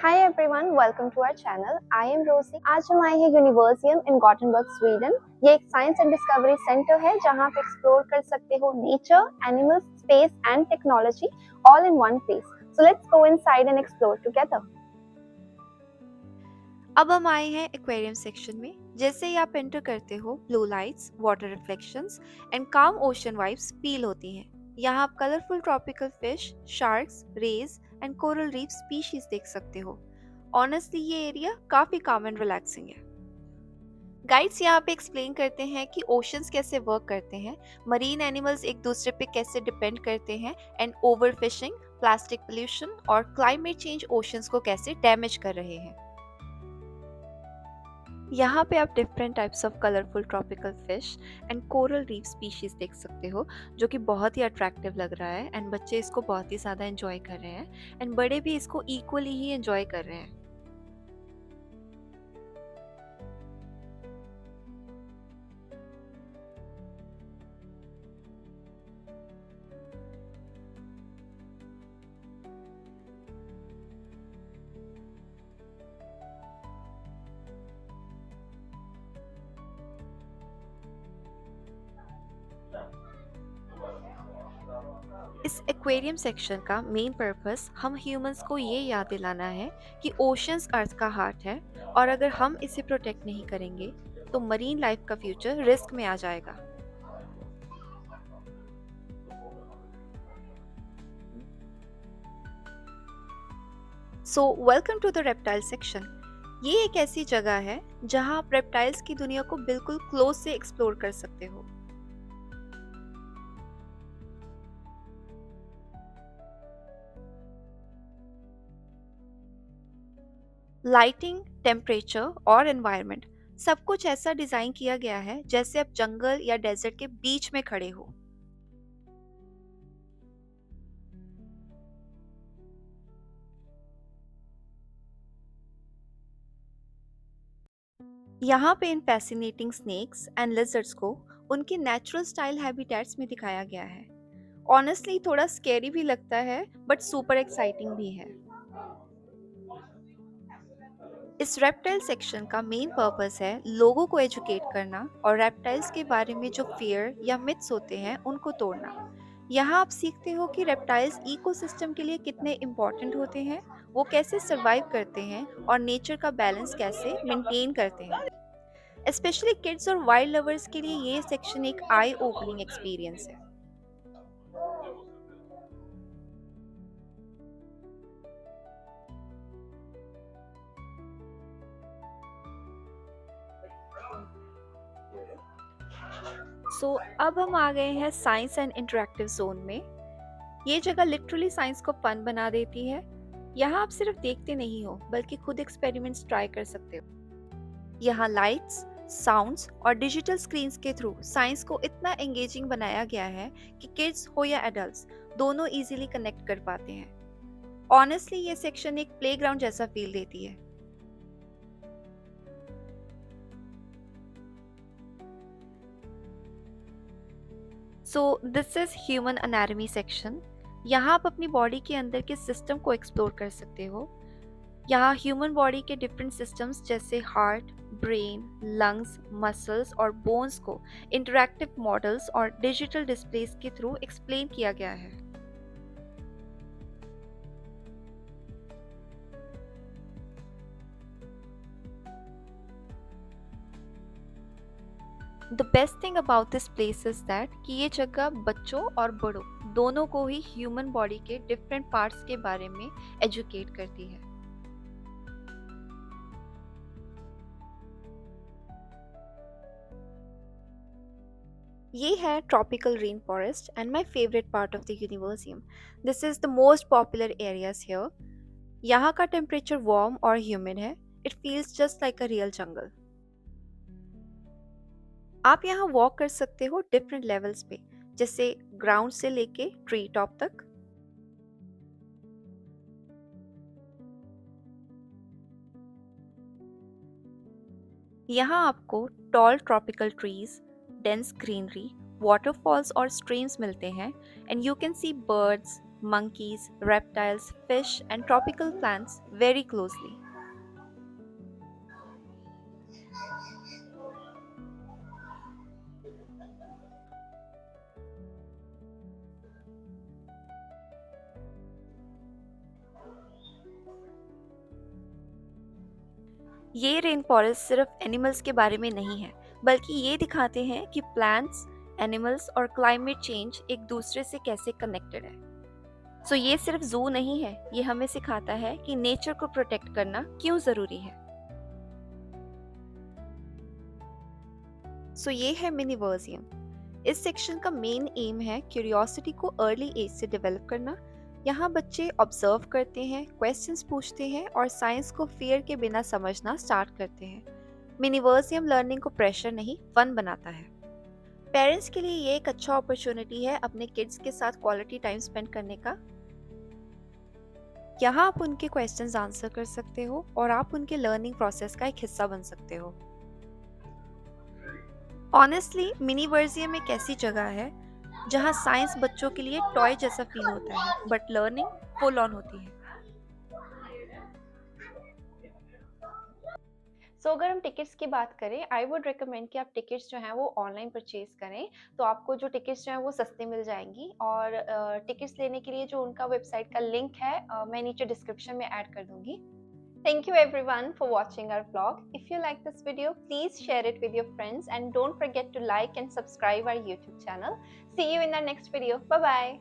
Hi everyone, welcome to our channel. I am Rosie. आज हम आए हैं यूनिवर्सियम इन गॉटेनबर्ग, स्वीडन। ये एक साइंस एंड डिस्कवरी सेंटर है जहां आप एक्सप्लोर कर सकते हो nature, animals, space and technology all in one place. So let's go inside and explore together. अब हम आए हैं एक्वेरियम सेक्शन में। जैसे ही आप एंटर करते हो, blue lights, water reflections and calm ocean vibes feel होती हैं। यहाँ आप colourful tropical fish, sharks, rays and coral reef species देख सकते हो। ऑनेस्टली ये एरिया काफी काम एंड रिलैक्सिंग है। गाइड्स यहाँ पे एक्सप्लेन करते हैं कि ओशंस कैसे वर्क करते हैं, मरीन एनिमल्स एक दूसरे पे कैसे डिपेंड करते हैं and over fishing, plastic pollution और क्लाइमेट चेंज ओशंस को कैसे डैमेज कर रहे हैं। यहाँ पे आप different types of colourful tropical fish and coral reef species देख सकते हो, जो कि बहुत ही अट्रैक्टिव लग रहा है एंड बच्चे इसको बहुत ही ज़्यादा एंजॉय कर रहे हैं एंड बड़े भी इसको इक्वली ही एंजॉय कर रहे हैं। इस एक्वेरियम सेक्शन का मेन पर्पस हम ह्यूमंस को ये याद दिलाना है कि ओशंस अर्थ का हार्ट है और अगर हम इसे प्रोटेक्ट नहीं करेंगे तो मरीन लाइफ का फ्यूचर रिस्क में आ जाएगा। So welcome to the reptile section. ये एक ऐसी जगह है जहां आप रेप्टाइल्स की दुनिया को बिल्कुल क्लोज से एक्सप्लोर कर सकते हो। लाइटिंग, टेम्परेचर और एनवायरनमेंट सब कुछ ऐसा डिजाइन किया गया है जैसे आप जंगल या डेजर्ट के बीच में खड़े हो। यहाँ पे इन फैसिनेटिंग स्नेक्स एंड लिजर्ड्स को उनके नेचुरल स्टाइल हैबिटेट्स में दिखाया गया है। ऑनेस्टली थोड़ा स्केरी भी लगता है बट सुपर एक्साइटिंग भी है। इस रेप्टाइल सेक्शन का मेन पर्पस है लोगों को एजुकेट करना और रेप्टाइल्स के बारे में जो फियर या मिथ्स होते हैं उनको तोड़ना। यहाँ आप सीखते हो कि रेप्टाइल्स इकोसिस्टम के लिए कितने इम्पोर्टेंट होते हैं, वो कैसे सरवाइव करते हैं और नेचर का बैलेंस कैसे मेंटेन करते हैं। स्पेशली किड्स और वाइल्ड लवर्स के लिए ये सेक्शन एक आई ओपनिंग एक्सपीरियंस है। सो अब हम आ गए हैं साइंस एंड इंटरेक्टिव जोन में। ये जगह लिटरली साइंस को फन बना देती है। यहाँ आप सिर्फ देखते नहीं हो बल्कि खुद एक्सपेरिमेंट्स ट्राई कर सकते हो। यहाँ लाइट्स, साउंड्स और डिजिटल स्क्रीन्स के थ्रू साइंस को इतना एंगेजिंग बनाया गया है कि किड्स हो या एडल्ट्स दोनों इजीली कनेक्ट कर पाते हैं। ऑनेस्टली ये सेक्शन एक प्लेग्राउंड जैसा फील देती है। So this is human anatomy section. यहाँ आप अपनी बॉडी के अंदर के सिस्टम को एक्सप्लोर कर सकते हो। यहाँ ह्यूमन बॉडी के डिफरेंट सिस्टम्स जैसे हार्ट, ब्रेन, लंग्स, मसल्स और बोन्स को इंटरैक्टिव मॉडल्स और डिजिटल डिस्प्लेस के थ्रू एक्सप्लेन किया गया है। The best thing about this place is that कि ये जगह बच्चों और बड़ों दोनों को ही ह्यूमन बॉडी के डिफरेंट पार्ट्स के बारे में एजुकेट करती है। ये है tropical rain forest and my favourite part of the Universeum. This is the most popular areas here. यहाँ का टेम्परेचर वार्म और ह्यूमिड है। It feels just like a real jungle. आप यहाँ वॉक कर सकते हो डिफरेंट लेवल्स पे, जैसे ग्राउंड से लेके ट्री टॉप तक। यहाँ आपको tall tropical trees, dense greenery, waterfalls और स्ट्रीम्स मिलते हैं and you can see birds, monkeys, reptiles, fish, and tropical plants very closely. ये रेन फॉरेस्ट सिर्फ एनिमल्स के बारे में नहीं है, बल्कि ये दिखाते हैं कि प्लांट्स, एनिमल्स और क्लाइमेट चेंज एक दूसरे से कैसे कनेक्टेड है। सो ये सिर्फ जू नहीं है, ये हमें सिखाता है कि नेचर को प्रोटेक्ट करना क्यों जरूरी है। सो ये है मिनीवर्सियम। इस सेक्शन का मेन एम है क्यूरियोसिटी को अर्ली एज से डेवलप करना। यहाँ बच्चे ऑब्जर्व करते हैं, क्वेश्चंस पूछते हैं और साइंस को फियर के बिना समझना स्टार्ट करते हैं। मिनीवर्सियम लर्निंग को प्रेशर नहीं, फन बनाता है। पेरेंट्स के लिए ये एक अच्छा अपॉर्चुनिटी है अपने किड्स के साथ क्वालिटी टाइम स्पेंड करने का। यहाँ आप उनके क्वेश्चंस आंसर कर सकते हो और आप उनके लर्निंग प्रोसेस का एक हिस्सा बन सकते हो। ऑनेस्टली मिनीवर्सियम एक ऐसी जगह है जहाँ साइंस बच्चों के लिए टॉय जैसा फील होता है, बट लर्निंग फुल ऑन होती है। अगर हम टिकट्स की बात करें, आई वुड रिकमेंड कि आप टिकट्स जो हैं वो ऑनलाइन परचेज करें, तो आपको जो टिकट्स जो हैं वो सस्ते मिल जाएंगी। और टिकट्स लेने के लिए जो उनका वेबसाइट का लिंक है मैं नीचे डिस्क्रिप्शन में ऐड कर दूंगी। Thank you everyone for watching our vlog. If you like this video, please share it with your friends and don't forget to like and subscribe our YouTube channel. See you in our next video. Bye bye.